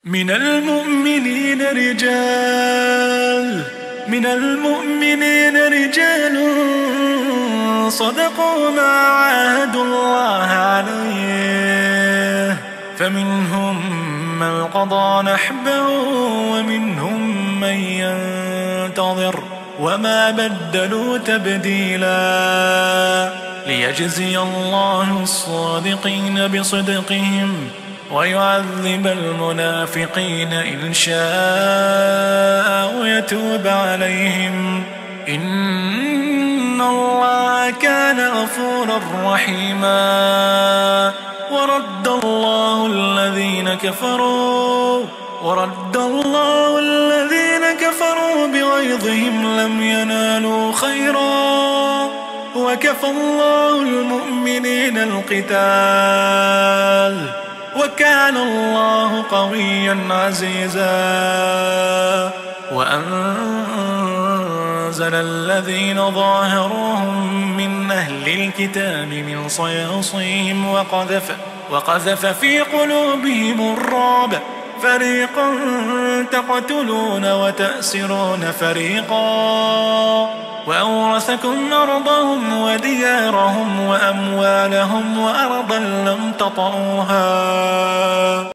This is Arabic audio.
من المؤمنين رجال صدقوا ما عاهدوا الله عليه، فمنهم من قضى نحبه ومنهم من ينتظر وما بدلوا تبديلا، ليجزي الله الصادقين بصدقهم ويعذب المنافقين إن شاء ويتوب عليهم، إن الله كان غفورا رحيما. ورد الله الذين كفروا بغيظهم لم ينالوا خيرا، وكفى الله المؤمنين القتال، وكان الله قويا عزيزا. وأنزل الذين ظاهروهم من أهل الكتاب من صياصيهم وقذف في قلوبهم الرعب، فريقا تقتلون وتأسرون فريقا، وأورثكم أرضهم وديارهم وأموالهم وأرضا لم تطئوها.